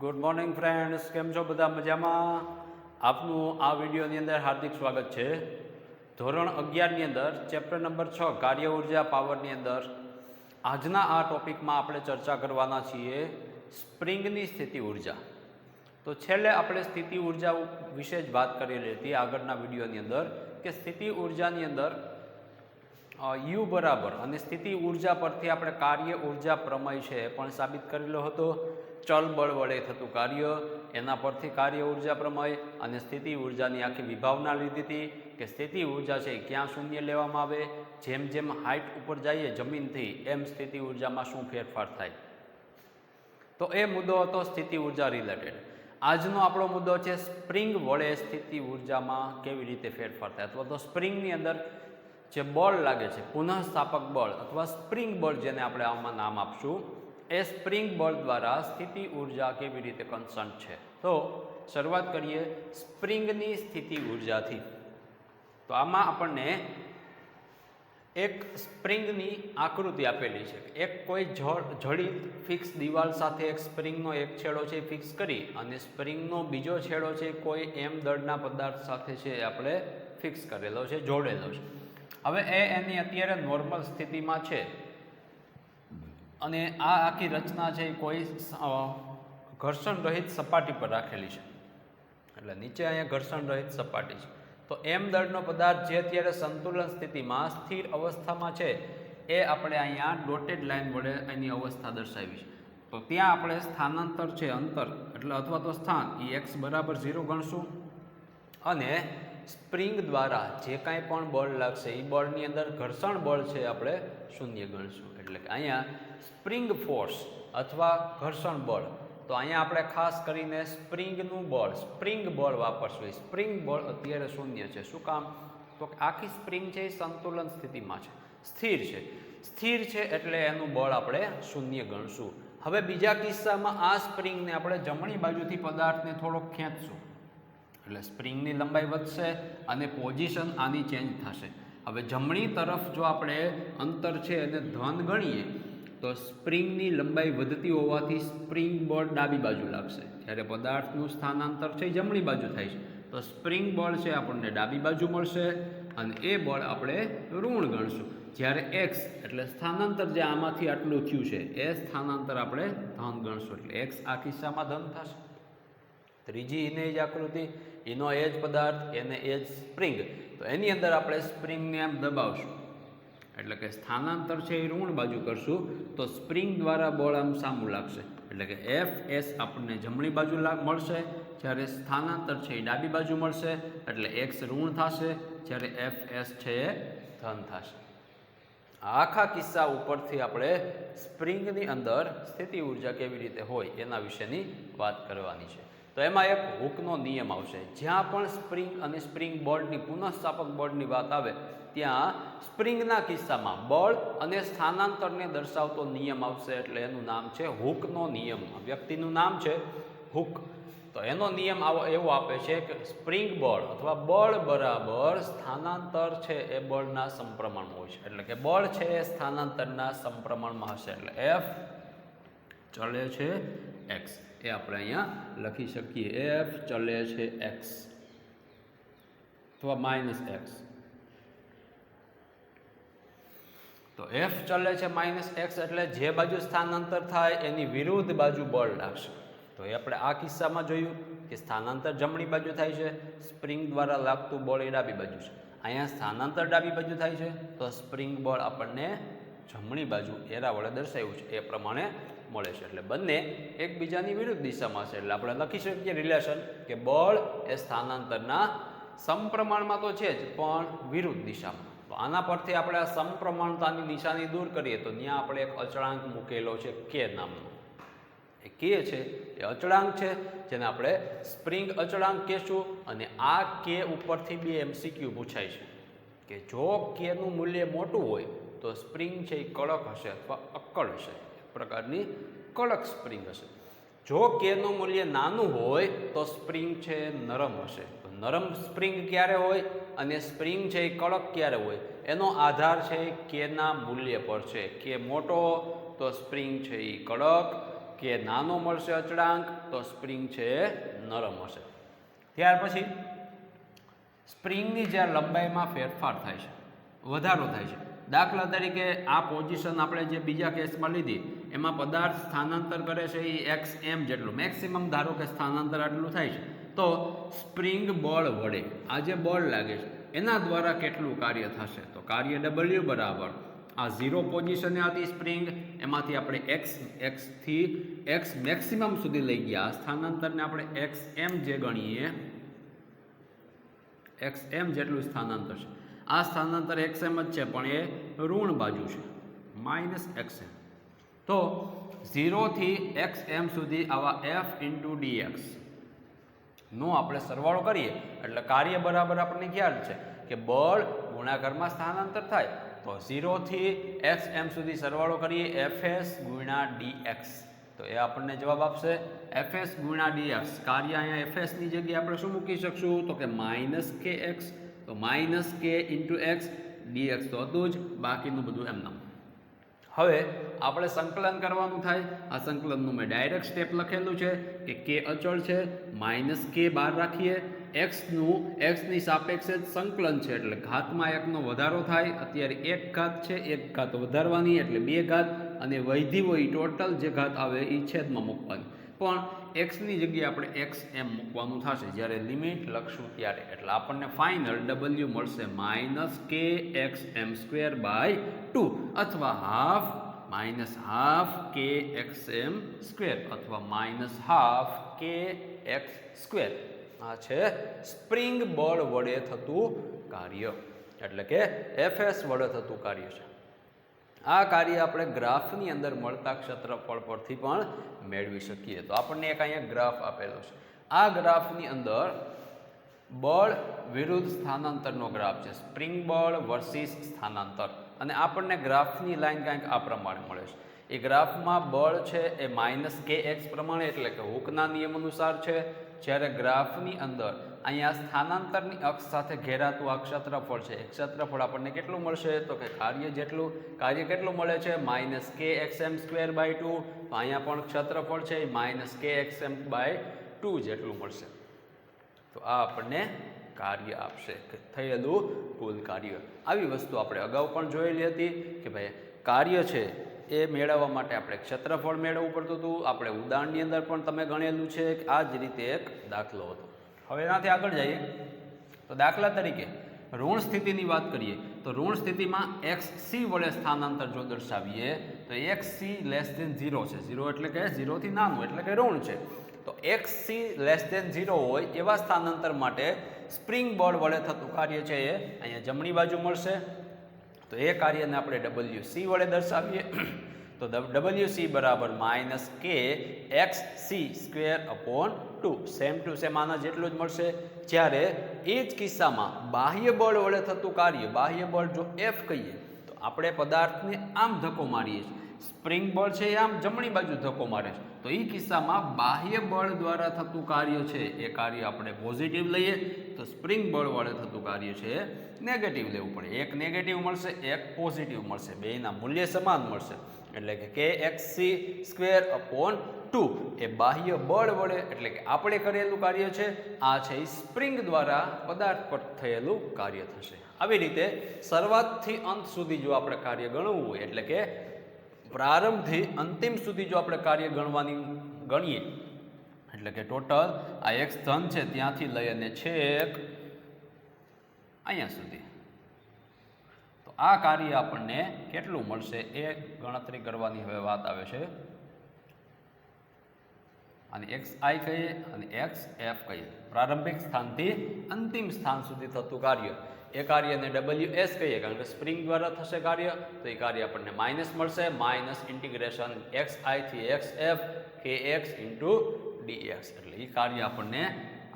Good morning friends, કેમ છો બધા? મજામાં? આપનું આ વિડીયોની અંદર હાર્દિક સ્વાગત છે. ધોરણ 11ની અંદર ચેપ્ટર નંબર 6 કાર્ય ઉર્જા પાવરની અંદર આજના આ ટોપિકમાં આપણે ચર્ચા કરવાના છીએ સ્પ્રિંગની સ્થિતિ ઉર્જા. તો છેલ્લે આપણે સ્થિતિ ઉર્જા વિશે જ વાત કરેલી હતી આગળના વિડીયોની અંદર કે સ્થિતિ ઉર્જાની અંદર યુ બરાબર અને સ્થિતિ ઉર્જા પરથી આપણે કાર્ય ઉર્જા પ્રમેય છે એ પણ સાબિત કરેલો હતો. ચલ બળ વડે થતું કાર્ય, એના પરથી કાર્ય ઉર્જા પ્રમેય અને સ્થિતિ ઉર્જાની આખી વિભાવના લીધી હતી કે સ્થિતિ ઉર્જા છે ક્યાં શૂન્ય લેવામાં આવે, જેમ જેમ હાઇટ ઉપર જઈએ જમીનથી એમ સ્થિતિ ઉર્જામાં શું ફેરફાર થાય. તો એ મુદ્દો હતો સ્થિતિ ઉર્જા રિલેટેડ. આજનો આપણો મુદ્દો છે સ્પ્રિંગ વડે સ્થિતિ ઉર્જામાં કેવી રીતે ફેરફાર થાય, અથવા તો સ્પ્રિંગની અંદર જે બળ લાગે છે પુનઃસ્થાપક બળ અથવા સ્પ્રિંગ બળ જેને આપણે આમાં નામ આપશું, એ સ્પ્રિંગ બળ દ્વારા સ્થિતિ ઉર્જા કેવી રીતે કન્સર્ન છે. તો શરૂઆત કરીએ સ્પ્રિંગની સ્થિતિ ઉર્જાથી. તો આમાં આપણને એક સ્પ્રિંગની આકૃતિ આપેલી છે. એક કોઈ જડિત ફિક્સ દિવાલ સાથે એક સ્પ્રિંગનો એક છેડો છે ફિક્સ કરી અને સ્પ્રિંગનો બીજો છેડો છે કોઈ એમ દળના પદાર્થ સાથે છે આપણે ફિક્સ કરેલો છે, જોડેલો છે. હવે એની અત્યારે નોર્મલ સ્થિતિમાં છે અને આ આખી રચના છે કોઈ ઘર્ષણ રહિત સપાટી પર રાખેલી છે, એટલે નીચે અહીંયા ઘર્ષણ રહિત સપાટી છે. તો એમ દળનો પદાર્થ જે અત્યારે સંતુલન સ્થિતિમાં સ્થિર અવસ્થામાં છે એ આપણે અહીંયા ડોટેડ લાઇન વડે એની અવસ્થા દર્શાવી છે. તો ત્યાં આપણે સ્થાનાંતર છે અંતર એટલે અથવા તો સ્થાન એ x બરાબર 0 ગણશું અને સ્પ્રિંગ દ્વારા જે કાંઈ પણ બળ લાગશે એ બળની અંદર ઘર્ષણ બળ છે આપણે શૂન્ય ગણશું. એટલે કે અહીંયા સ્પ્રિંગ ફોર્સ અથવા ઘર્ષણ બળ, તો અહીંયા આપણે ખાસ કરીને સ્પ્રિંગનું બળ, સ્પ્રિંગ બળ વાપરશું. સ્પ્રિંગ બળ અત્યારે શૂન્ય છે. શું કામ? તો આખી સ્પ્રિંગ છે એ સંતુલન સ્થિતિમાં છે, સ્થિર છે. સ્થિર છે એટલે એનું બળ આપણે શૂન્ય ગણશું. હવે બીજા કિસ્સામાં આ સ્પ્રિંગને આપણે જમણી બાજુથી પદાર્થને થોડોક ખેંચશું એટલે સ્પ્રિંગની લંબાઈ વધશે અને પોઝિશન આની ચેન્જ થશે. હવે જમણી તરફ જો આપણે અંતર છે એને ધન ગણીએ તો સ્પ્રિંગની લંબાઈ વધતી હોવાથી સ્પ્રિંગ બળ ડાબી બાજુ લાગશે, જ્યારે પદાર્થનું સ્થાનાંતર છે એ જમણી બાજુ થાય છે. તો સ્પ્રિંગ બળ છે આપણને ડાબી બાજુ મળશે અને એ બળ આપણે ઋણ ગણશું. જ્યારે એક્સ એટલે સ્થાનાંતર જે આમાંથી આટલું થયું છે એ સ્થાનાંતર આપણે ધન ગણશું, એટલે એક્સ આ કિસ્સામાં ધન થશે. ત્રીજી એને જ આકૃતિ, એનો એ જ પદાર્થ, એને એ જ સ્પ્રિંગ. તો એની અંદર આપણે સ્પ્રિંગને એમ દબાવશું એટલે કે સ્થાનાંતર છે એ ઋણ બાજુ કરશું તો સ્પ્રિંગ દ્વારા બળ આમ સામું લાગશે, એટલે કે એફ એસ આપણને જમણી બાજુ મળશે, જ્યારે સ્થાનાંતર છે એ ડાબી બાજુ મળશે એટલે એક્સ ઋણ થશે, જ્યારે એફ એસ છે એ ધન થશે. આખા કિસ્સા ઉપરથી આપણે સ્પ્રિંગની અંદર સ્થિતિ ઉર્જા કેવી રીતે હોય એના વિશેની વાત કરવાની છે. તો એમાં એક હૂકનો નિયમ આવશે. જ્યાં પણ સ્પ્રિંગ અને સ્પ્રિંગ બોર્ડની પુનઃસ્થાપક બોર્ડની વાત આવે ત્યાં સ્પ્રિંગના કિસ્સામાં બળ અને સ્થાનાંતરને દર્શાવતો નિયમ આવશે, એટલે એનું નામ છે હૂકનો નિયમ. વ્યક્તિનું નામ છે હૂક. તો એનો નિયમ એવો આપે છે કે સ્પ્રિંગ બળ અથવા બળ બરાબર સ્થાનાંતર છે એ બળના સમપ્રમાણમાં હોય છે, એટલે કે બળ છે એ સ્થાનાંતરના સમપ્રમાણમાં હશે. એટલે એફ ચલે છે એક્સ, એ આપણે અહીંયા લખી શકીએ. એફ ચલે છે એક્સ અથવા માઇનસ એક્સ. તો એફ ચલે છે માઇનસ એક્સ એટલે જે બાજુ સ્થાનાંતર થાય એની વિરુદ્ધ બાજુ બળ લાગશે. તો એ આપણે આ કિસ્સામાં જોયું કે સ્થાનાંતર જમણી બાજુ થાય છે, સ્પ્રિંગ દ્વારા લાગતું બળ એ ડાબી બાજુ છે. અહીંયા સ્થાનાંતર ડાબી બાજુ થાય છે તો સ્પ્રિંગ બળ આપણને જમણી બાજુ એરા વડે દર્શાવ્યું છે એ પ્રમાણે મળે છે. એટલે બંને એકબીજાની વિરુદ્ધ દિશામાં છે, એટલે આપણે લખી શકીએ રિલેશન કે બળ એ સ્થાનાંતરના સમપ્રમાણમાં તો છે જ પણ વિરુદ્ધ દિશામાં. તો આના પરથી આપણે આ સમપ્રમાણતાની નિશાની દૂર કરીએ તો ત્યાં આપણે એક અચળાંક મૂકેલો છે કે નામનો. એ કે છે એ અચળાંક છે જેને આપણે સ્પ્રિંગ અચળાંક કહેશું. અને આ કે ઉપરથી બે MCQ પૂછાય છે કે જો કેનું મૂલ્ય મોટું હોય તો સ્પ્રિંગ છે એ કડક હશે અથવા અક્કડ હશે, એક પ્રકારની કડક સ્પ્રિંગ હશે. જો કેનું મૂલ્ય નાનું હોય તો સ્પ્રિંગ છે નરમ હશે. તો નરમ સ્પ્રિંગ ક્યારે હોય અને સ્પ્રિંગ છે એ કડક ક્યારે હોય એનો આધાર છે કેના મૂલ્ય પર છે. કે મોટો તો સ્પ્રિંગ છે એ કડક, કે નાનો મળશે અચળાંક તો સ્પ્રિંગ છે નરમ હશે. ત્યાર પછી સ્પ્રિંગની જ્યારે લંબાઈમાં ફેરફાર થાય છે, વધારો થાય છે, દાખલા તરીકે આ પોઝિશન આપણે જે બીજા કેસમાં લીધી એમાં પદાર્થ સ્થાનાંતર કરે છે એ એક્સ એમ જેટલું, મેક્સિમમ ધારો કે સ્થાનાંતર આટલું થાય છે, તો સ્પ્રિંગ બળ વડે આ જે બળ લાગે છે એના દ્વારા કેટલું કાર્ય થશે? તો કાર્ય W બરાબર આ 0 પોઝિશને હતી સ્પ્રિંગ, એમાંથી આપણે એક્સથી એક્સ મેક્સિમમ સુધી લઈ ગયા, સ્થાનાંતરને આપણે એક્સ એમ જે ગણીએ, એક્સ એમ જેટલું સ્થાનાંતર છે. આ સ્થાનાંતર એક્સ એમ જ છે પણ એ ઋણ બાજુ છે, માઇનસ એક્સ એમ. તો 0 થી એક્સ એમ સુધી આવા એફ ઇન્ટુ ડીએક્સ નો આપણે સરવાળો કરીએ એટલે કાર્ય બરાબર આપણને ખ્યાલ છે કે બળ ગુણાકારમાં સ્થાનાંતર થાય. તો 0 થી એક્સ એમ સુધી સરવાળો કરીએ એફએસ ગુણ્યા ડીએક્સ, તો એ આપણને જવાબ આપશે એફએસ ગુણ્યા ડીએક્સ. કાર્ય અહીંયા એફએસની જગ્યાએ આપણે શું મૂકી શકશું? તો કે માઇનસ કે એક્સ, તો minus k into x, dx તો હતું જ, બાકીનું બધું એમનામ. હવે આપણે સંકલન કરવાનું થાય. આ સંકલનનું મેં ડાયરેક્ટ સ્ટેપ લખેલું છે કે કે અચળ છે, માઇનસ કે બહાર રાખીએ, એક્સનું એક્સની સાપેક્ષે જ સંકલન છે એટલે ઘાતમાં એકનો વધારો થાય. અત્યારે એક ઘાત છે, એક ઘાત વધારવાની એટલે 2 ઘાત, અને વૈધી હોય ટોટલ જે ઘાત આવે એ છેદમાં મૂકવાની. પણ એક્સની જગ્યાએ આપણે એક્સ એમ મૂકવાનું થશે જ્યારે લિમિટ લખશું ત્યારે. એટલે આપણને ફાઇનલ W મળશે minus k x M square by 2 અથવા હાફ કે એક્સ એમ સ્ક્વેર અથવા માઇનસ હાફ કે એક્સ સ્ક્વેર. આ છે સ્પ્રિંગ બળ વડે થતું કાર્ય, એટલે કે એફએસ વડે થતું કાર્ય છે. આ કાર્ય આપણે ગ્રાફની અંદર મળતા ક્ષેત્રફળ પરથી પણ મેળવી શકીએ. તો આપણને એક અહીંયા ગ્રાફ આપેલો છે. આ ગ્રાફની અંદર બળ વિરુદ્ધ સ્થાનાંતરનો ગ્રાફ છે, સ્પ્રિંગ બળ વર્સિસ સ્થાનાંતર, અને આપણને ગ્રાફની લાઈન કંઈક આ પ્રમાણે મળે છે. એ ગ્રાફમાં બળ છે એ માઇનસ કે એક્સ પ્રમાણે એટલે કે હુકના નિયમ અનુસાર છે, જ્યારે ગ્રાફની અંદર અહીંયા સ્થાનાંતરની અક્ષ સાથે ઘેરાતું આ ક્ષેત્રફળ છે, એ ક્ષેત્રફળ આપણને કેટલું મળશે? તો કે કાર્ય કેટલું મળે છે? Minus k x M square by 2. તો અહીંયા પણ ક્ષેત્રફળ છે એ minus k x M by 2 જેટલું મળશે. તો આ આપણને કાર્ય આપશે, થયેલું કુલ કાર્ય. આવી વસ્તુ આપણે અગાઉ પણ જોયેલી હતી કે ભાઈ કાર્ય છે એ મેળવવા માટે આપણે ક્ષેત્રફળ મેળવવું પડતું હતું. આપણે ઉદાહરણની અંદર પણ તમે ગણેલું છે કે આ જ રીતે એક દાખલો હતો. હવે એનાથી આગળ જઈએ તો દાખલા તરીકે ઋણ સ્થિતિની વાત કરીએ તો ઋણ સ્થિતિમાં એક્સ સી વડે સ્થાનાંતર જો દર્શાવીએ તો એક્સ સી લેસ દેન 0 છે. 0 એટલે કે 0 થી નાનું એટલે કે ઋણ છે. તો એક્સ સી લેસ દેન 0 હોય એવા સ્થાનાંતર માટે સ્પ્રિંગ બળ વડે થતું કાર્ય છે એ અહીંયા જમણી બાજુ મળશે. તો એ કાર્યને આપણે WC વડે દર્શાવીએ તો WC બરાબર minus k x c square upon 2. Same to same આના જેટલું જ મળશે. જ્યારે એ જ કિસ્સામાં બાહ્ય બળ વડે થતું કાર્ય, બાહ્ય બળ જો F કહીએ તો આપણે પદાર્થને આમ ધક્કો મારીએ છીએ, સ્પ્રિંગ બળ છે એ આમ જમણી બાજુ ધક્કો મારે છે. તો એ કિસ્સામાં બાહ્ય બળ દ્વારા થતું કાર્ય છે એ કાર્ય આપણે પોઝિટિવ લઈએ, તો સ્પ્રિંગ બળ વડે થતું કાર્ય છે એ નેગેટિવ લેવું પડે. એક નેગેટિવ મળશે, એક પોઝિટિવ મળશે, બેયના મૂલ્ય સમાન મળશે. એટલે કે એક્સ સી સ્ક્વેર અપોન 2 એ બાહ્ય બળ વડે એટલે કે આપણે કરેલું કાર્ય છે, આ છે એ સ્પ્રિંગ દ્વારા પદાર્થ પર થયેલું કાર્ય થશે. આવી રીતે શરૂઆતથી અંત સુધી જો આપણે કાર્ય ગણવું હોય એટલે કે પ્રારંભથી અંતિમ સુધી જો આપણે કાર્ય ગણીએ એટલે કે ટોટલ આ એક્સ ધન છે ત્યાંથી લઈ અને છેક અહીંયા સુધી, તો આ કાર્ય આપણને કેટલું મળશે એ ગણતરી કરવાની હવે વાત આવે છે. અને એક્સ આઈ કહીએ અને એક્સ એફ કહીએ. પ્રારંભિક સ્થાનથી અંતિમ સ્થાન સુધી થતું કાર્ય, એ કાર્યને WS કહીએ કારણ કે સ્પ્રિંગ દ્વારા થશે કાર્ય. તો એ કાર્ય આપણને માઇનસ મળશે, માઇનસ ઇન્ટિગ્રેશન એક્સ આઈ થી એક્સ એફ કે એક્સ ઇન્ટુ ડીએક્સ. એટલે એ કાર્ય આપણને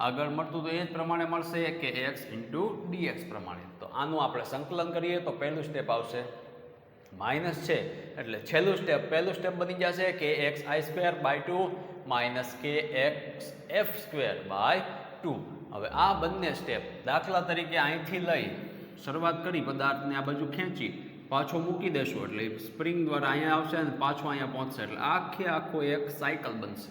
આગળ મળતું તો એ જ પ્રમાણે મળશે કે એક્સ ઇન્ટુ ડીએક્સ પ્રમાણે. તો આનું આપણે સંકલન કરીએ તો પહેલું સ્ટેપ આવશે માઇનસ છે એટલે પહેલું સ્ટેપ બની જશે k x i square by 2 minus k x f square by 2. હવે આ બંને સ્ટેપ દાખલા તરીકે અહીંથી લઈ શરૂઆત કરી પદાર્થને આ બાજુ ખેંચી પાછો મૂકી દેશો એટલે સ્પ્રિંગ દ્વારા અહીંયા આવશે અને પાછો અહીંયા પહોંચશે એટલે આખો એક સાયકલ બનશે.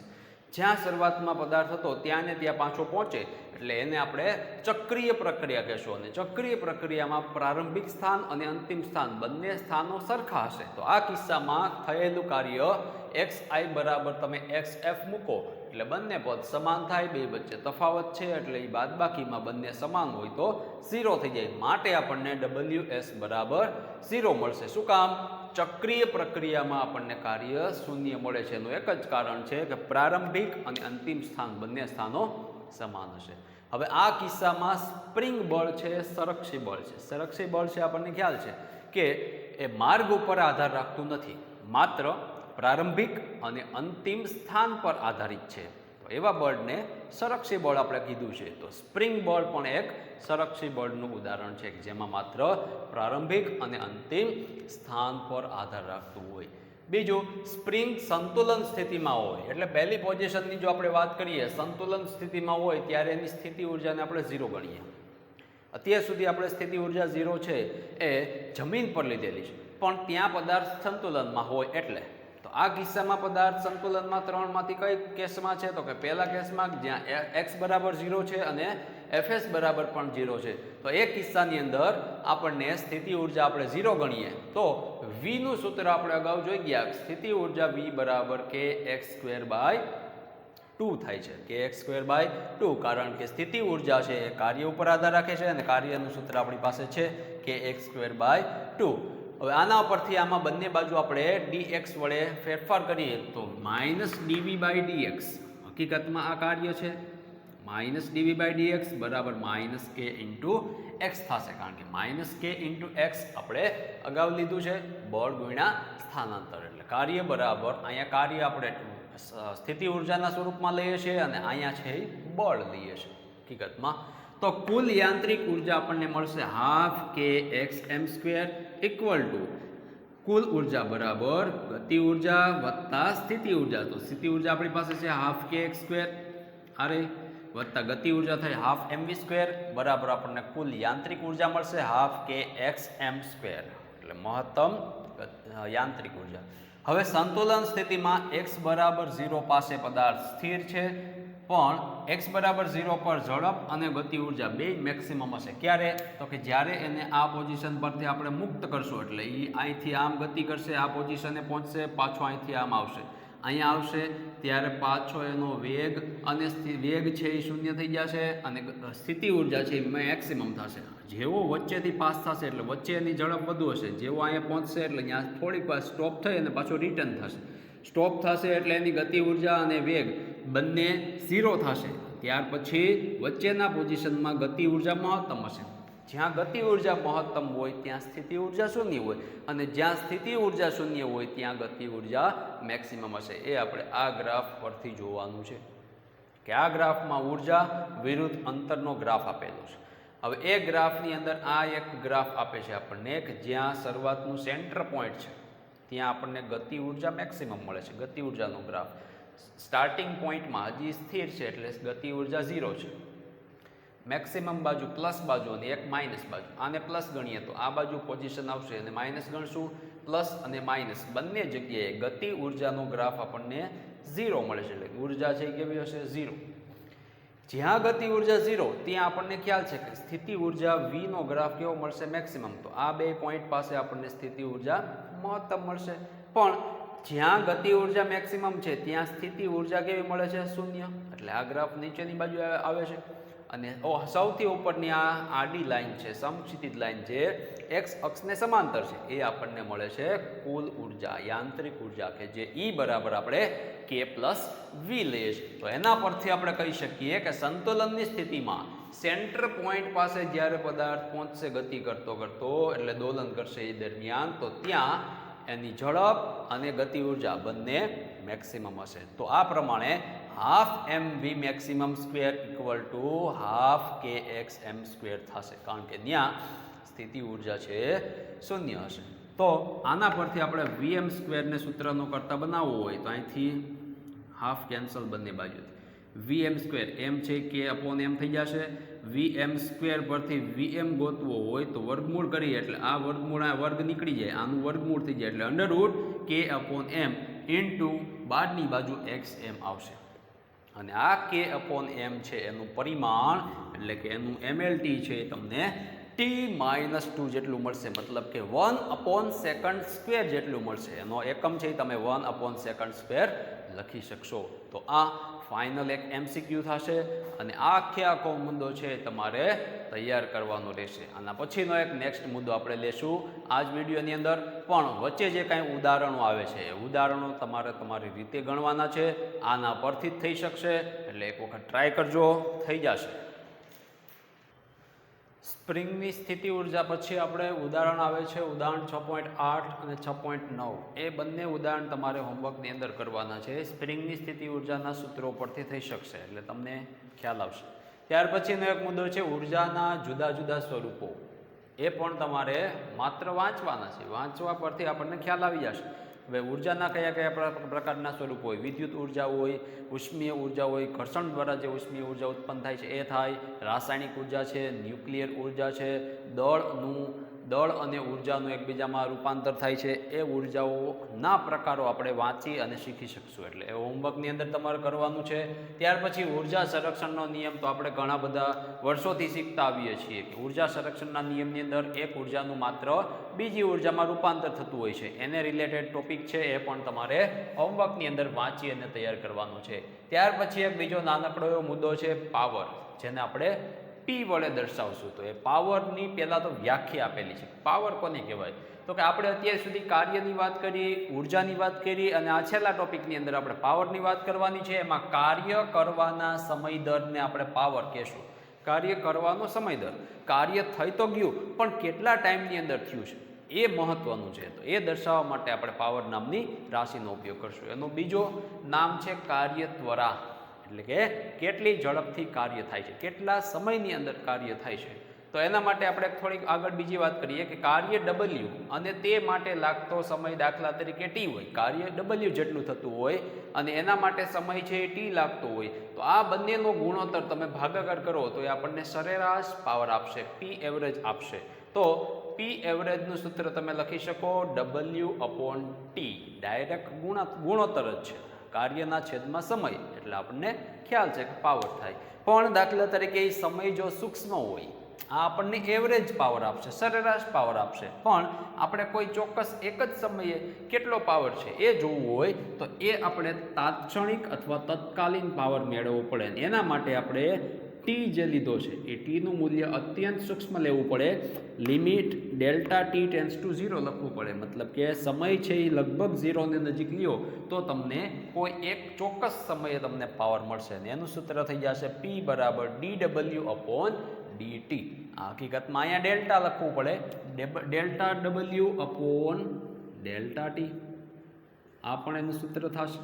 જ્યાં શરૂઆતમાં પદાર્થ હતો ત્યાં ને ત્યાં પાછો પહોંચે એટલે એને આપણે ચક્રીય પ્રક્રિયા કહેશું. અને ચક્રીય પ્રક્રિયામાં પ્રારંભિક સ્થાન અને અંતિમ સ્થાન બંને સ્થાનો સરખા હશે. તો આ કિસ્સામાં થયેલું કાર્ય xi બરાબર તમે xf મૂકો એટલે બંને પદ સમાન થાય, બે વચ્ચે તફાવત છે એટલે એ બાદબાકીમાં બંને સમાન હોય તો 0 થઈ જાય. માટે આપણને ws બરાબર 0 મળશે. શું કામ? ચક્રીય પ્રક્રિયામાં આપણને કાર્ય શૂન્ય મળે છે. એનું એક જ કારણ છે કે પ્રારંભિક અને અંતિમ સ્થાન બંને સ્થાનો સમાન હશે. હવે આ કિસ્સામાં સ્પ્રિંગ બળ છે, સંરક્ષી બળ છે. સંરક્ષી બળ છે આપણને ખ્યાલ છે કે એ માર્ગ ઉપર આધાર રાખતું નથી, માત્ર પ્રારંભિક અને અંતિમ સ્થાન પર આધારિત છે. તો એવા બળને સંરક્ષી બળ આપણે કીધું છે. તો સ્પ્રિંગ બળ પણ એક સંરક્ષી બળનું ઉદાહરણ છે કે જેમાં માત્ર પ્રારંભિક અને અંતિમ સ્થાન પર આધાર રાખતું હોય. બીજું, સ્પ્રિંગ સંતુલન સ્થિતિમાં હોય એટલે પહેલી પોઝિશનની જો આપણે વાત કરીએ, સંતુલન સ્થિતિમાં હોય ત્યારે એની સ્થિતિ ઉર્જાને આપણે 0 ગણીએ. અત્યાર સુધી આપણે સ્થિતિ ઉર્જા 0 છે એ જમીન પર લીધેલી છે, પણ ત્યાં પદાર્થ સંતુલનમાં હોય એટલે. તો આ કિસ્સામાં પદાર્થ સંતુલનમાં 3 માંથી કઈ કેસમાં છે? તો કે પહેલા કેસમાં જ્યાં x બરાબર 0 છે અને fs બરાબર પણ 0 છે. તો એ કિસ્સાની અંદર આપણને સ્થિતિ ઉર્જા આપણે 0 ગણીએ તો v નું સૂત્ર આપણે અગાઉ જોઈ ગયા. સ્થિતિ ઉર્જા v બરાબર kx²/2 થાય છે. kx²/2 કારણ કે સ્થિતિ ઉર્જા છે એ કાર્ય ઉપર આધાર રાખે છે અને કાર્યનું સૂત્ર આપણી પાસે છે kx²/2. હવે આના પરથી આમાં બંને બાજુ આપણે dx વડે ફેરફાર કરીએ તો -dv/dx. હકીકતમાં આ કાર્ય છે -dv/dx બરાબર -k × x થશે, કારણ કે -k × x આપણે અગાઉ લીધું છે બળ ગુણ્યા સ્થાનાંતર. એટલે કાર્ય બરાબર અહીંયા કાર્ય આપણે સ્થિતિ ઉર્જાના સ્વરૂપમાં લઈએ છીએ અને અહીંયા છે બળ લઈએ છીએ હકીકતમાં. તો કુલ યાંત્રિક ઉર્જા આપણને મળશે 12kxm² ઇક્વલ ટુ કુલ ઉર્જા બરાબર ગતિ ઉર્જા વત્તા સ્થિતિ ઉર્જા. તો સ્થિતિ ઉર્જા આપણી પાસે છે 12kx² અરે વત્તા ગતિ ઉર્જા થઈ 12mv² બરાબર આપણને કુલ યાંત્રિક ઉર્જા મળશે 12kxm². એટલે મહત્તમ યાંત્રિક ઉર્જા. હવે સંતુલન સ્થિતિમાં x બરાબર 0 પાસે પદાર્થ સ્થિર છે, પણ x બરાબર 0 પર ઝડપ અને ગતિ ઉર્જા બે મેક્સિમમ હશે. ક્યારે? તો કે જ્યારે એને આ પોઝિશન પરથી આપણે મુક્ત કરશું એટલે એ અહીંથી આમ ગતિ કરશે, આ પોઝિશને પહોંચશે, પાછો અહીંથી આમ આવશે, અહીંયા આવશે ત્યારે પાછો એનો વેગ અને વેગ છે એ શૂન્ય થઈ જશે અને સ્થિતિ ઉર્જા છે એ મેક્સિમમ થશે. જેવો વચ્ચેથી પાસ થશે એટલે વચ્ચે એની ઝડપ વધુ હશે, જેવો અહીંયા પહોંચશે એટલે ત્યાં થોડીક વાર સ્ટોપ થઈ અને પાછો રિટર્ન થશે. સ્ટોપ થશે એટલે એની ગતિ ઉર્જા અને વેગ બંને 0 થશે. ત્યાર પછી વચ્ચેના પોઝિશનમાં ગતિ ઉર્જા મહત્તમ હશે. જ્યાં ગતિ ઉર્જા મહત્તમ હોય ત્યાં સ્થિતિ ઉર્જા શૂન્ય હોય અને જ્યાં સ્થિતિ ઉર્જા શૂન્ય હોય ત્યાં ગતિ ઉર્જા મેક્સિમમ હશે. એ આપણે આ ગ્રાફ પરથી જોવાનું છે કે આ ગ્રાફમાં ઉર્જા વિરુદ્ધ અંતરનો ગ્રાફ આપેલો છે. હવે એ ગ્રાફની અંદર આ એક ગ્રાફ આપે છે આપણને કે જ્યાં શરૂઆતનું સેન્ટર પોઈન્ટ છે ત્યાં આપણને ગતિ ઉર્જા મેક્સિમમ મળે છે. ગતિ ઉર્જાનો ગ્રાફ સ્ટાર્ટિંગ પોઈન્ટમાં હજી સ્થિર છે એટલે ગતિ ઉર્જા 0 છે. મેક્સિમમ બાજુ પ્લસ બાજુ અને એક માઇનસ બાજુ. આને પ્લસ ગણીએ તો આ બાજુ પોઝિશન આવશે અને માઇનસ ગણશું. પ્લસ અને માઇનસ બંને જગ્યાએ ગતિ ઉર્જાનો ગ્રાફ આપણને 0 મળે છે. એટલે ઉર્જા છે કેવી હશે? 0. જ્યાં ગતિ ઉર્જા 0 ત્યાં આપણને ખ્યાલ છે કે સ્થિતિ ઉર્જા v નો ગ્રાફ કેવો મળશે? મેક્સિમમ. તો આ બે પોઈન્ટ પાસે આપણને સ્થિતિ ઉર્જા મહત્તમ મળશે. પણ જ્યાં ગતિ ઉર્જા મેક્સિમમ છે ત્યાં સ્થિતિ ઉર્જા કેવી મળે છે? 0. એટલે આ ગ્રાફ નીચેની બાજુ આવે છે અને સૌથી ઉપરની આ આડી લાઈન છે, સમક્ષિતિજ લાઈન જે x અક્ષને સમાંતર છે, એ આપણને મળે છે કુલ ઉર્જા, યાંત્રિક ઉર્જા કે જે E બરાબર આપણે k + v લઈએ છીએ. તો એના પરથી આપણે કહી શકીએ કે સંતુલનની સ્થિતિમાં સેન્ટર પોઈન્ટ પાસે જ્યારે પદાર્થ પહોંચશે ગતિ કરતો કરતો એટલે દોલન કરશે એ દરમિયાન, તો ત્યાં એની ઝડપ અને ગતિ ઉર્જા બંને મેક્સિમમ હશે. તો આ પ્રમાણે 12mv maximum square equal to 12kxm² થશે, કારણ કે ત્યાં સ્થિતિ ઉર્જા છે 0 હશે. તો આના પરથી આપણે vm² ને સૂત્રનો કરતા બનાવવું હોય તો અહીંથી હાફ કેન્સલ બંને બાજુથી. vm² m છે k/m થઈ જશે, VM² પરથી VM ગોતવો હોય તો વર્ગમૂળ કરીએ એટલે આ વર્ગ નીકળી જાય, આનું વર્ગમૂળ થઈ જાય એટલે √K/m ઇન્ટુ બાદની બાજુ XM આવશે. અને આ K/m છે એનું પરિમાણ એટલે કે એનું MLT છે એ તમને T-2 જેટલું મળશે, મતલબ કે 1/second² જેટલું મળશે. એનો એકમ છે એ તમે 1/second² લખી શકશો. તો આ ફાઇનલ એક MCQ થશે અને આખો મુદ્દો છે તમારે તૈયાર કરવાનો રહેશે. આના પછીનો એક નેક્સ્ટ મુદ્દો આપણે લેશું આ જ વિડીયોની અંદર, પણ વચ્ચે જે કાંઈ ઉદાહરણો આવે છે એ ઉદાહરણો તમારે તમારી રીતે ગણવાના છે. આના પરથી જ થઈ શકશે, એટલે એક વખત ટ્રાય કરજો, થઈ જશે. સ્પ્રિંગની સ્થિતિ ઉર્જા પછી આપણે ઉદાહરણ આવે છે ઉદાહરણ 6.8 અને 6.9. એ બંને ઉદાહરણ તમારે હોમવર્કની અંદર કરવાના છે. સ્પ્રિંગની સ્થિતિ ઉર્જાના સૂત્રો પરથી થઈ શકશે એટલે તમને ખ્યાલ આવશે. ત્યાર પછીનો એક મુદ્દો છે ઉર્જાના જુદા જુદા સ્વરૂપો. એ પણ તમારે માત્ર વાંચવાના છે, વાંચવા પરથી આપણને ખ્યાલ આવી જશે. હવે ઉર્જાના કયા કયા પ્રકારના સ્વરૂપો હોય, વિદ્યુત ઉર્જા હોય, ઉષ્મીય ઉર્જા હોય, ઘર્ષણ દ્વારા જે ઉષ્મીય ઉર્જા ઉત્પન્ન થાય છે એ થાય, રાસાયણિક ઉર્જા છે, ન્યુક્લિયર ઉર્જા છે, દળ અને ઉર્જાનું એકબીજામાં રૂપાંતર થાય છે. એ ઉર્જાઓના પ્રકારો આપણે વાંચી અને શીખી શકશું, એટલે એ હોમવર્કની અંદર તમારે કરવાનું છે. ત્યાર પછી ઉર્જા સંરક્ષણનો નિયમ તો આપણે ઘણા બધા વર્ષોથી શીખતા આવીએ છીએ કે ઉર્જા સંરક્ષણના નિયમની અંદર એક ઉર્જાનું માત્ર બીજી ઉર્જામાં રૂપાંતર થતું હોય છે. એને રિલેટેડ ટોપિક છે એ પણ તમારે હોમવર્કની અંદર વાંચી અને તૈયાર કરવાનું છે. ત્યાર પછી એક બીજો નાનકડો એવો મુદ્દો છે પાવર, જેને આપણે P વડે દર્શાવશું. તો એ પાવરની પહેલાં તો વ્યાખ્યા આપેલી છે. પાવર કોને કહેવાય? તો કે આપણે અત્યાર સુધી કાર્યની વાત કરી, ઉર્જાની વાત કરી અને આ છેલ્લા ટોપિકની અંદર આપણે પાવરની વાત કરવાની છે. એમાં કાર્ય કરવાના સમય દરને આપણે પાવર કહેશું. કાર્ય કરવાનો સમય દર, કાર્ય થઈ તો ગયું પણ કેટલા ટાઈમની અંદર થયું છે એ મહત્વનું છે. તો એ દર્શાવવા માટે આપણે પાવર નામની રાશિનો ઉપયોગ કરશું. એનું બીજો નામ છે કાર્ય ત્વરા, એટલે કે કેટલી ઝડપથી કાર્ય થાય છે, કેટલા સમયની અંદર કાર્ય થાય છે. તો એના માટે આપણે થોડીક આગળ બીજી વાત કરીએ કે કાર્ય W અને તે માટે લાગતો સમય દાખલા તરીકે T હોય, કાર્ય W જેટલું થતું હોય અને એના માટે સમય છે એ T લાગતો હોય, તો આ બંનેનો ગુણોત્તર તમે ભાગાકાર કરો તો એ આપણને સરેરાશ પાવર આપશે, P_average આપશે. તો P_average સૂત્ર તમે લખી શકો W/T, ડાયરેક્ટ ગુણોત્તર જ છે, કાર્યના છેદમાં સમય, એટલે આપણને ખ્યાલ છે કે પાવર થાય. પણ દાખલા તરીકે એ સમય જો સૂક્ષ્મ હોય, આ આપણને એવરેજ પાવર આપશે, સરેરાશ પાવર આપશે. પણ આપણે કોઈ ચોક્કસ એક જ સમયે કેટલો પાવર છે એ જોવું હોય તો એ આપણે તાત્ક્ષણિક અથવા તત્કાલીન પાવર મેળવવો પડે. એના માટે આપણે T જે લીધો છે એ Tનું મૂલ્ય અત્યંત સૂક્ષ્મ લેવું પડે. લિમિટ Δt → 0 લખવું પડે, મતલબ કે સમય છે એ લગભગ 0 ની નજીક લ્યો તો તમને કોઈ એક ચોક્કસ સમયે તમને પાવર મળશે અને એનું સૂત્ર થઈ જશે P = dW/dt. આ હકીકતમાં અહીંયા ડેલ્ટા લખવું પડે, ΔW/Δt. આ પણ એનું સૂત્ર થશે.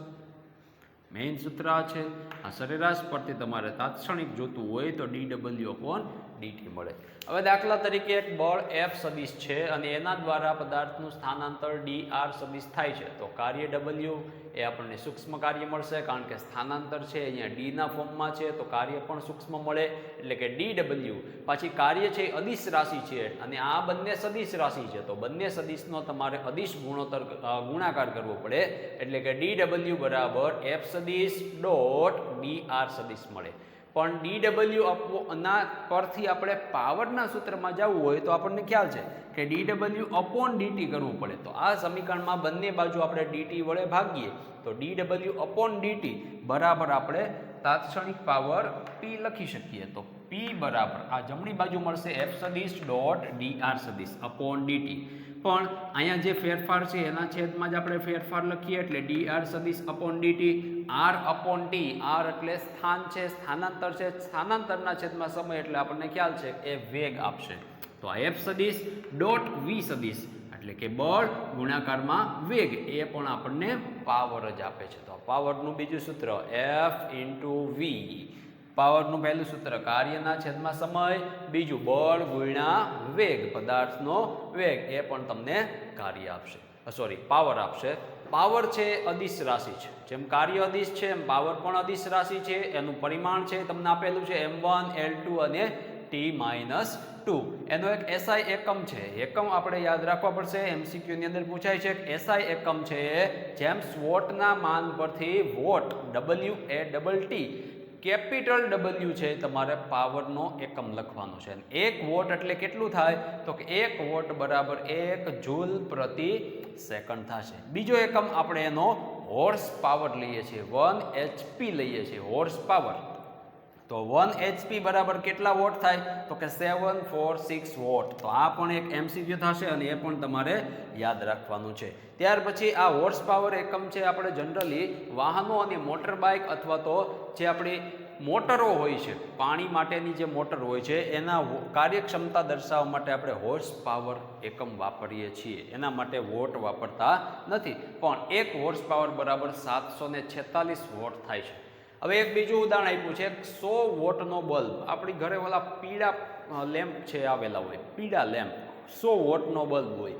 મેઇન સૂત્ર આ છે. આ સરેરાશ પરથી તમારે તાત્ક્ષણિક જોતું હોય તો dW/dt મળે. હવે દાખલા તરીકે એક બળ F સદિશ છે અને એના દ્વારા પદાર્થનું સ્થાનાંતર dr સદિશ થાય છે. તો કાર્ય W એ આપણને સૂક્ષ્મ કાર્ય મળશે, કારણ કે સ્થાનાંતર છે અહીંયા d ના ફોર્મમાં છે તો કાર્ય પણ સૂક્ષ્મ મળે, એટલે કે dW. પાછી કાર્ય છે અદિશ રાશિ છે અને આ બંને સદિશ રાશિ છે, તો બંને સદિશનો તમારે અદિશ ગુણાકાર કરવો પડે, એટલે કે dW = F સદિશ .dr સદિશ મળે. પણ dW ના પરથી આપણે પાવરના સૂત્રમાં જવું હોય તો આપણને ખ્યાલ છે કે dW/dt કરવું પડે. તો આ સમીકરણમાં બંને બાજુ આપણે dt વડે ભાગીએ તો dW/dt બરાબર આપણે તાત્ક્ષણિક પાવર P લખી શકીએ. તો P બરાબર આ જમણી બાજુ મળશે F સદિશ .dr સદિશ /dt. પણ અહીંયા જે ફેરફાર છે એના છેદમાં જ આપણે ફેરફાર લખીએ એટલે dr સદિશ /dt. r/t, r એટલે સ્થાન છે, સ્થાનાંતર છે, સ્થાનાંતરના છેદમાં સમય એટલે આપણને ખ્યાલ છે એ વેગ આપશે. તો આ F સદિશ .v સદિશ એટલે કે બળ ગુણાકારમાં વેગ એ પણ આપણને પાવર જ આપે છે. તો પાવરનું બીજું સૂત્ર F × v. પાવરનું પહેલું સૂત્ર કાર્યના છેદમાં સમય, બીજું બળ ગુણ્યા વેગ, પદાર્થનો વેગ, એ પણ તમને કાર્ય આપશે, પાવર આપશે. પાવર છે અદિશ રાશિ છે, જેમ કાર્ય અદિશ છે એમ પાવર પણ અદિશ રાશિ છે. એનું પરિમાણ છે તમને આપેલું છે M1, L2 અને T-2 એનો એક એસઆઈ એકમ છે. એકમ આપણે યાદ રાખવા પડશે. MCQ ની અંદર પૂછાય છે કે એસઆઈ એકમ છે જેમ્સ વોટના માન પરથી વોટ WATT કેપિટલ W છે તમારે પાવરનો એકમ લખવાનો છે. 1 વોટ એટલે કેટલું થાય તો કે 1 વોટ બરાબર 1 જૂલ પ્રતિ સેકન્ડ થશે. બીજો એકમ આપણે એનો હોર્સ પાવર લઈએ છીએ, 1 HP લઈએ છીએ હોર્સ પાવર. તો 1 HP બરાબર કેટલા વોટ થાય તો કે 746 વોટ. તો આ પણ એક MCQ થશે અને એ પણ તમારે યાદ રાખવાનું છે. ત્યાર પછી આ હોર્સ પાવર એકમ છે આપણે જનરલી વાહનો અને મોટર બાઇક અથવા તો જે આપણી મોટરો હોય છે, પાણી માટેની જે મોટર હોય છે એના કાર્યક્ષમતા દર્શાવવા માટે આપણે હોર્સ પાવર એકમ વાપરીએ છીએ. એના માટે વોટ વાપરતા નથી. પણ 1 હોર્સ પાવર બરાબર 746 વોટ થાય છે. હવે એક બીજું ઉદાહરણ આપ્યું છે, 100 વોટનો બલ્બ. આપણી ઘરે ઓલા પીળા લેમ્પ છે આવેલા હોય, પીળા લેમ્પ 100 વોટનો બલ્બ હોય.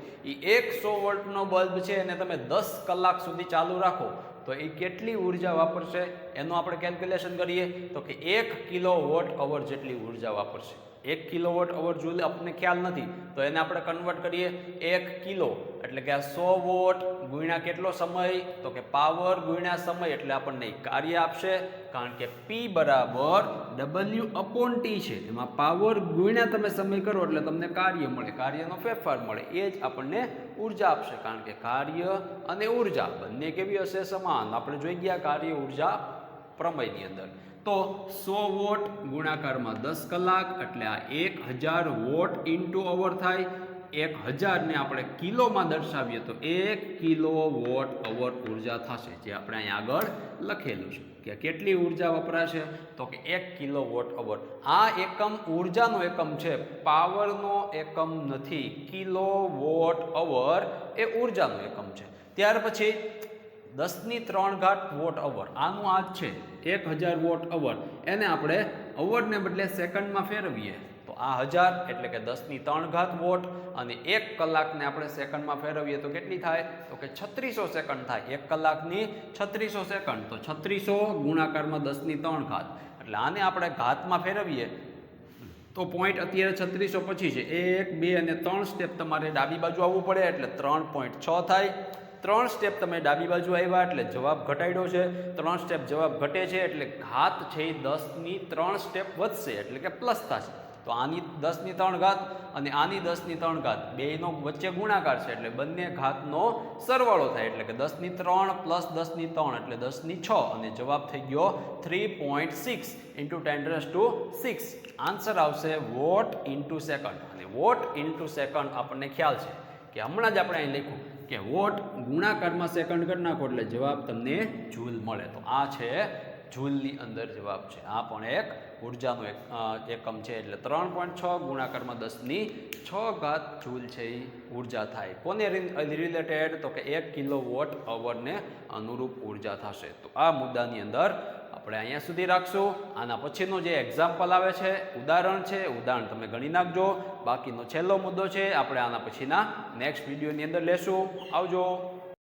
એ 100 વોટનો બલ્બ છે અને તમે 10 કલાક સુધી ચાલુ રાખો તો એ કેટલી ઉર્જા વાપરશે એનું આપણે કેલ્ક્યુલેશન કરીએ તો કે 1 કિલોવોટ અવર જેટલી ઉર્જા વાપરશે. 1 કિલોવોટ અવર જૂલ આપણને ખ્યાલ નથી તો એને આપણે કન્વર્ટ કરીએ 1 કિલો એટલે કે આ 100 વોટ ગુણ્યા કેટલો સમય તો કે પાવર ગુણ્યા સમય એટલે આપણને કાર્ય આપશે. કારણ કે P બરાબર W/T છે, એમાં પાવર ગુણ્યા તમે સમય કરો એટલે તમને કાર્ય મળે, કાર્યનો ફેરફાર મળે, એ જ આપણને ઉર્જા આપશે. કારણ કે કાર્ય અને ઉર્જા બંને કેવી હશે? સમાન. આપણે જોઈ ગયા કાર્ય ઉર્જા પ્રમેયની અંદર. તો 100 વોટ ગુણાકારમાં 10 કલાક એટલે આ 1000 વોટ ઇન્ટુ અવર થાય. 1000 ને આપણે કિલોમાં દર્શાવીએ તો 1 કિલો વોટ અવર ઉર્જા થશે, જે આપણે અહીંયા આગળ લખેલું છે કે કેટલી ઉર્જા વપરાશે તો કે 1 કિલો વોટ અવર. આ એકમ ઉર્જાનો એકમ છે, પાવરનો એકમ નથી. કિલો વોટ અવર એ ઉર્જાનો એકમ છે. ત્યાર પછી 10³ વોટ અવર, આનું આ જ છે 1000 વોટ અવર. એને આપણે અવરને બદલે સેકન્ડમાં ફેરવીએ તો આ 1000 એટલે કે 10³ વોટ અને 1 કલાકને આપણે સેકન્ડમાં ફેરવીએ તો કેટલી થાય તો કે 3600 સેકન્ડ થાય. 1 કલાકની 3600 સેકન્ડ. તો 3600 ગુણાકારમાં 10³ એટલે આને આપણે ઘાતમાં ફેરવીએ તો પોઈન્ટ અત્યારે 3600 પછી છે. 1 2 અને 3 સ્ટેપ તમારે ડાબી બાજુ આવવું પડે એટલે 3.6 થાય. 3 સ્ટેપ તમે ડાબી બાજુ આવ્યા એટલે જવાબ ઘટાડ્યો છે. 3 સ્ટેપ જવાબ ઘટે છે એટલે ઘાત છે 10³ સ્ટેપ વધશે એટલે કે પ્લસ થશે. તો આની 10³ અને આની 10³ બેયનો વચ્ચે ગુણાકાર છે એટલે બંને ઘાતનો સરવાળો થાય એટલે કે 10³ પ્લસ 10³ એટલે 10⁶ અને જવાબ થઈ ગયો 3.6 × 10⁶. આન્સર આવશે વોટ ઇન્ટુ સેકન્ડ. અને વોટ ઇન્ટુ સેકન્ડ આપણને ખ્યાલ છે કે હમણાં જ આપણે અહીં લખ્યું કે વોટ ગુણાકારમાં સેકન્ડ કરી નાખો એટલે જવાબ તમને જૂલ મળે. તો આ છે જૂલની અંદર જવાબ છે. આ પણ એક ઉર્જાનો એકમ છે એટલે 3.6 ગુણાકારમાં 10⁶ જૂલ છે એ ઉર્જા થાય. કોને રિલેટેડ તો કે 1 કિલો વોટ અવરને અનુરૂપ ઉર્જા થશે. તો આ મુદ્દાની અંદર આપણે અહીંયા સુધી રાખશું. આના પછીનો જે એક્ઝામ્પલ આવે છે, ઉદાહરણ છે, ઉદાહરણ તમે ગણી નાખજો. બાકીનો છેલ્લો મુદ્દો છે આપણે આના પછીના નેક્સ્ટ વિડીયોની અંદર લેશું. આવજો.